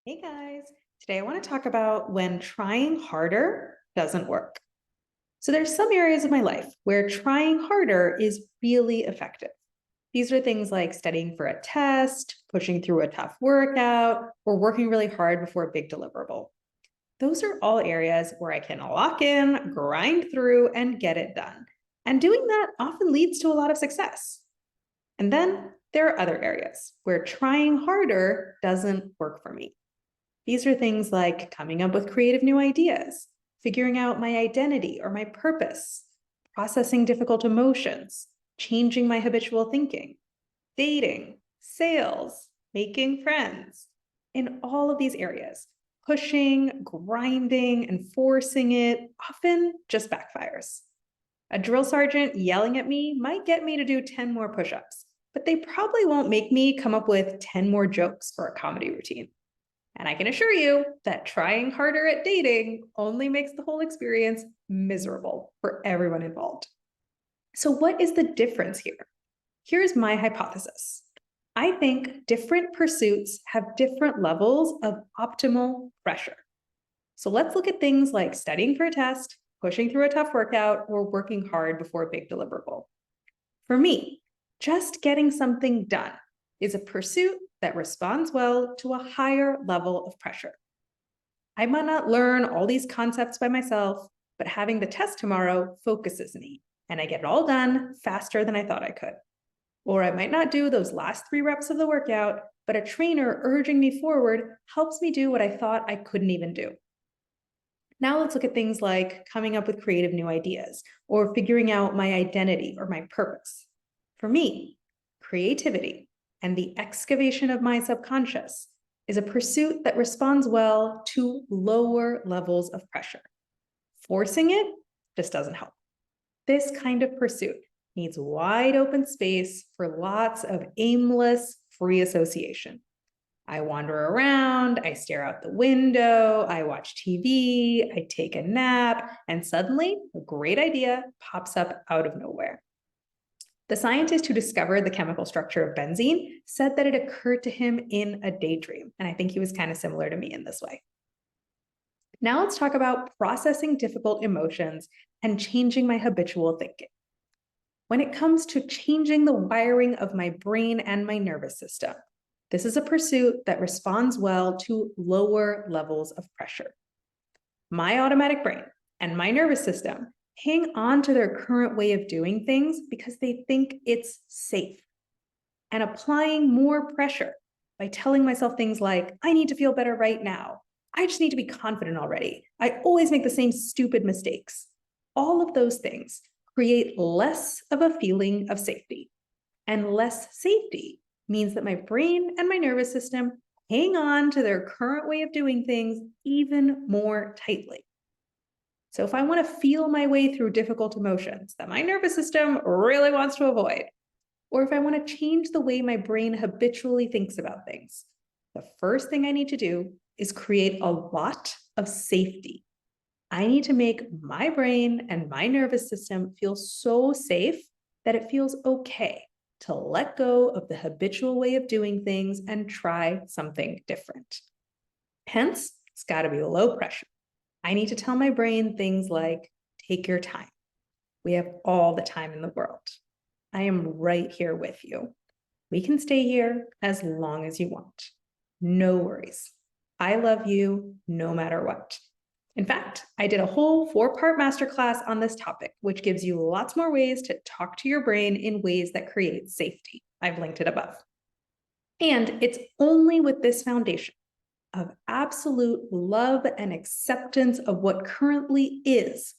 Hey guys, today I want to talk about when trying harder doesn't work. So there's some areas of my life where trying harder is really effective. These are things like studying for a test, pushing through a tough workout, or working really hard before a big deliverable. Those are all areas where I can lock in, grind through, and get it done. And doing that often leads to a lot of success. And then there are other areas where trying harder doesn't work for me. These are things like coming up with creative new ideas, figuring out my identity or my purpose, processing difficult emotions, changing my habitual thinking, dating, sales, making friends. In all of these areas, pushing, grinding, and forcing it often just backfires. A drill sergeant yelling at me might get me to do 10 more push ups, but they probably won't make me come up with 10 more jokes for a comedy routine. And I can assure you that trying harder at dating only makes the whole experience miserable for everyone involved. So, what is the difference here? Here's my hypothesis. I think different pursuits have different levels of optimal pressure. So, let's look at things like studying for a test, pushing through a tough workout, or working hard before a big deliverable. For me, just getting something done is a pursuit that responds well to a higher level of pressure. I might not learn all these concepts by myself, but having the test tomorrow focuses me, and I get it all done faster than I thought I could. Or I might not do those last 3 reps of the workout, but a trainer urging me forward helps me do what I thought I couldn't even do. Now let's look at things like coming up with creative new ideas or figuring out my identity or my purpose. For me, creativity and the excavation of my subconscious is a pursuit that responds well to lower levels of pressure. Forcing it just doesn't help. This kind of pursuit needs wide open space for lots of aimless free association. I wander around, I stare out the window, I watch TV, I take a nap, and suddenly a great idea pops up out of nowhere. The scientist who discovered the chemical structure of benzene said that it occurred to him in a daydream, and I think he was kind of similar to me in this way. Now let's talk about processing difficult emotions and changing my habitual thinking. When it comes to changing the wiring of my brain and my nervous system, this is a pursuit that responds well to lower levels of pressure. My automatic brain and my nervous system hang on to their current way of doing things because they think it's safe. And applying more pressure by telling myself things like, I need to feel better right now. I just need to be confident already. I always make the same stupid mistakes. All of those things create less of a feeling of safety. And less safety means that my brain and my nervous system hang on to their current way of doing things even more tightly. So if I want to feel my way through difficult emotions that my nervous system really wants to avoid, or if I want to change the way my brain habitually thinks about things, the first thing I need to do is create a lot of safety. I need to make my brain and my nervous system feel so safe that it feels okay to let go of the habitual way of doing things and try something different. Hence, it's got to be low pressure. I need to tell my brain things like, take your time. We have all the time in the world. I am right here with you. We can stay here as long as you want. No worries. I love you no matter what. In fact, I did a whole 4-part masterclass on this topic, which gives you lots more ways to talk to your brain in ways that create safety. I've linked it above. And it's only with this foundation of absolute love and acceptance of what currently is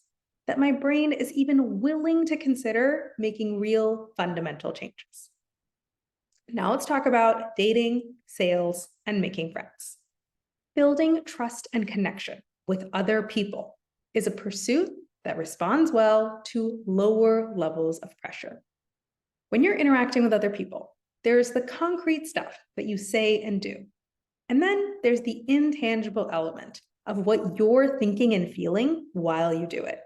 that my brain is even willing to consider making real fundamental changes. Now let's talk about dating, sales, and making friends. Building trust and connection with other people is a pursuit that responds well to lower levels of pressure. When you're interacting with other people, there's the concrete stuff that you say and do. And then there's the intangible element of what you're thinking and feeling while you do it.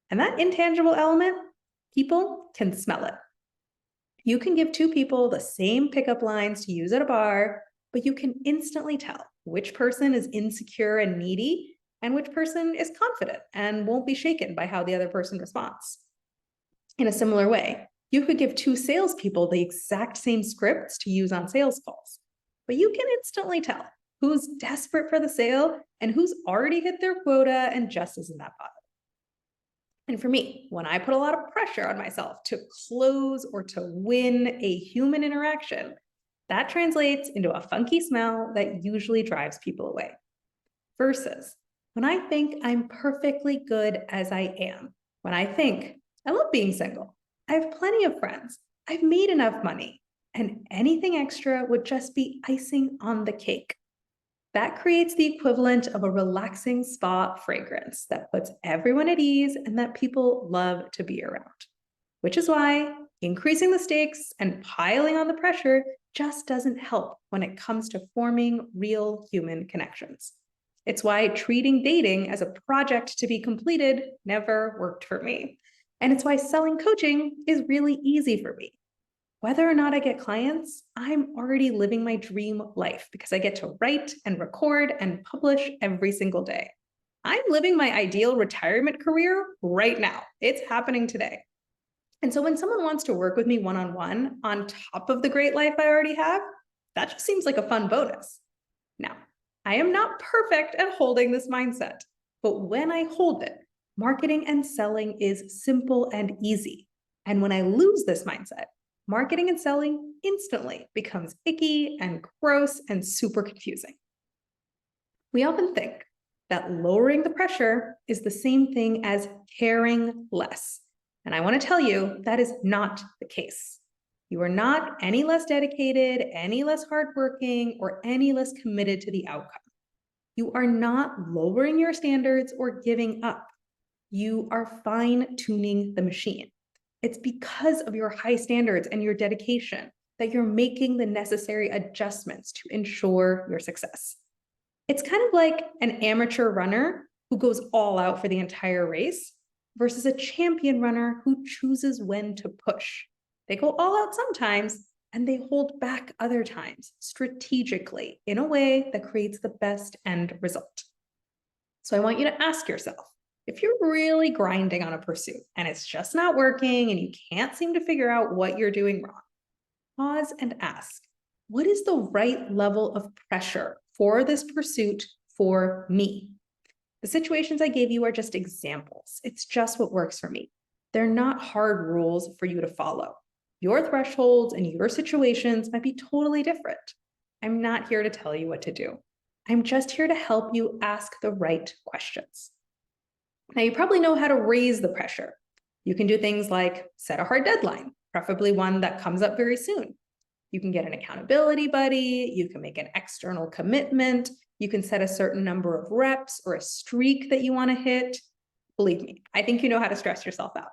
And that intangible element, people can smell it. You can give 2 people the same pickup lines to use at a bar, but you can instantly tell which person is insecure and needy and which person is confident and won't be shaken by how the other person responds. In a similar way, you could give two salespeople the exact same scripts to use on sales calls, but you can instantly tell who's desperate for the sale and who's already hit their quota and just isn't that bothered. And for me, when I put a lot of pressure on myself to close or to win a human interaction, that translates into a funky smell that usually drives people away. Versus when I think I'm perfectly good as I am, when I think I love being single, I have plenty of friends, I've made enough money, and anything extra would just be icing on the cake. That creates the equivalent of a relaxing spa fragrance that puts everyone at ease and that people love to be around. Which is why increasing the stakes and piling on the pressure just doesn't help when it comes to forming real human connections. It's why treating dating as a project to be completed never worked for me. And it's why selling coaching is really easy for me. Whether or not I get clients, I'm already living my dream life because I get to write and record and publish every single day. I'm living my ideal retirement career right now. It's happening today. And so when someone wants to work with me one-on-one on top of the great life I already have, that just seems like a fun bonus. Now, I am not perfect at holding this mindset, but when I hold it, marketing and selling is simple and easy. And when I lose this mindset, marketing and selling instantly becomes icky and gross and super confusing. We often think that lowering the pressure is the same thing as caring less. And I want to tell you that is not the case. You are not any less dedicated, any less hardworking, or any less committed to the outcome. You are not lowering your standards or giving up. You are fine-tuning the machine. It's because of your high standards and your dedication that you're making the necessary adjustments to ensure your success. It's kind of like an amateur runner who goes all out for the entire race versus a champion runner who chooses when to push. They go all out sometimes and they hold back other times strategically in a way that creates the best end result. So I want you to ask yourself, if you're really grinding on a pursuit and it's just not working and you can't seem to figure out what you're doing wrong, pause and ask, what is the right level of pressure for this pursuit for me? The situations I gave you are just examples. It's just what works for me. They're not hard rules for you to follow. Your thresholds and your situations might be totally different. I'm not here to tell you what to do. I'm just here to help you ask the right questions. Now, you probably know how to raise the pressure. You can do things like set a hard deadline, preferably one that comes up very soon. You can get an accountability buddy. You can make an external commitment. You can set a certain number of reps or a streak that you want to hit. Believe me, I think you know how to stress yourself out.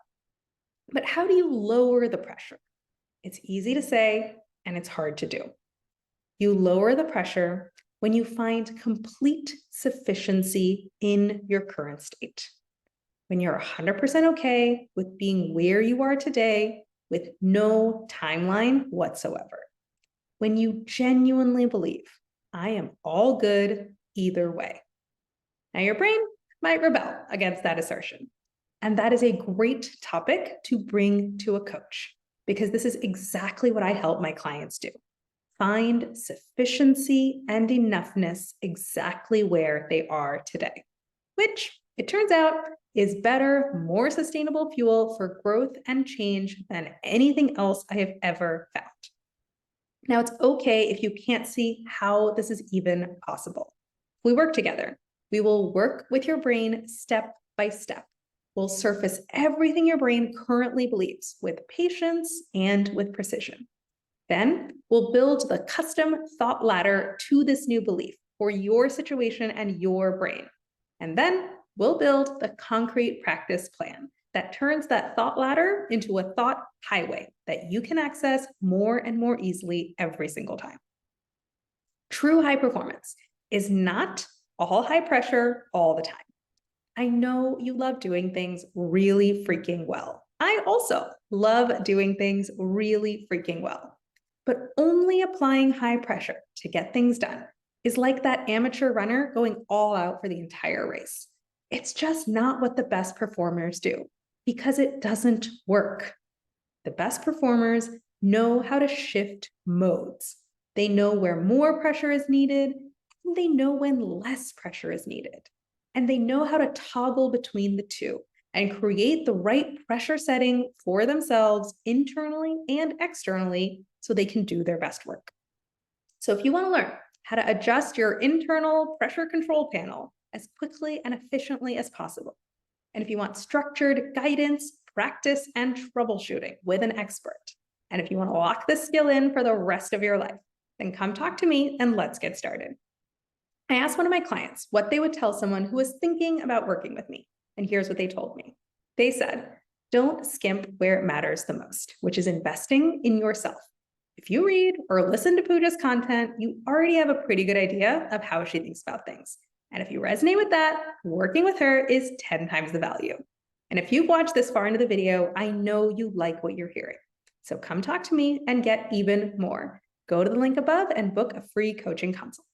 But how do you lower the pressure? It's easy to say, and it's hard to do. You lower the pressure when you find complete sufficiency in your current state. When you're 100% okay with being where you are today with no timeline whatsoever. When you genuinely believe, I am all good either way. Now, your brain might rebel against that assertion. And that is a great topic to bring to a coach, because this is exactly what I help my clients do. Find sufficiency and enoughness exactly where they are today, which it turns out is better, more sustainable fuel for growth and change than anything else I have ever found. Now, it's okay if you can't see how this is even possible. If we work together, we will work with your brain step by step. We'll surface everything your brain currently believes with patience and with precision. Then we'll build the custom thought ladder to this new belief for your situation and your brain. And then we'll build the concrete practice plan that turns that thought ladder into a thought highway that you can access more and more easily every single time. True high performance is not all high pressure all the time. I know you love doing things really freaking well. I also love doing things really freaking well. But only applying high pressure to get things done is like that amateur runner going all out for the entire race. It's just not what the best performers do because it doesn't work. The best performers know how to shift modes. They know where more pressure is needed, and they know when less pressure is needed. And they know how to toggle between the two and create the right pressure setting for themselves internally and externally so they can do their best work. So if you want to learn how to adjust your internal pressure control panel as quickly and efficiently as possible, and if you want structured guidance, practice, and troubleshooting with an expert, and if you want to lock this skill in for the rest of your life, then come talk to me and let's get started. I asked one of my clients what they would tell someone who was thinking about working with me, and here's what they told me. They said, don't skimp where it matters the most, which is investing in yourself. If you read or listen to Pooja's content, you already have a pretty good idea of how she thinks about things. And if you resonate with that, working with her is 10 times the value. And if you've watched this far into the video, I know you like what you're hearing. So come talk to me and get even more. Go to the link above and book a free coaching consult.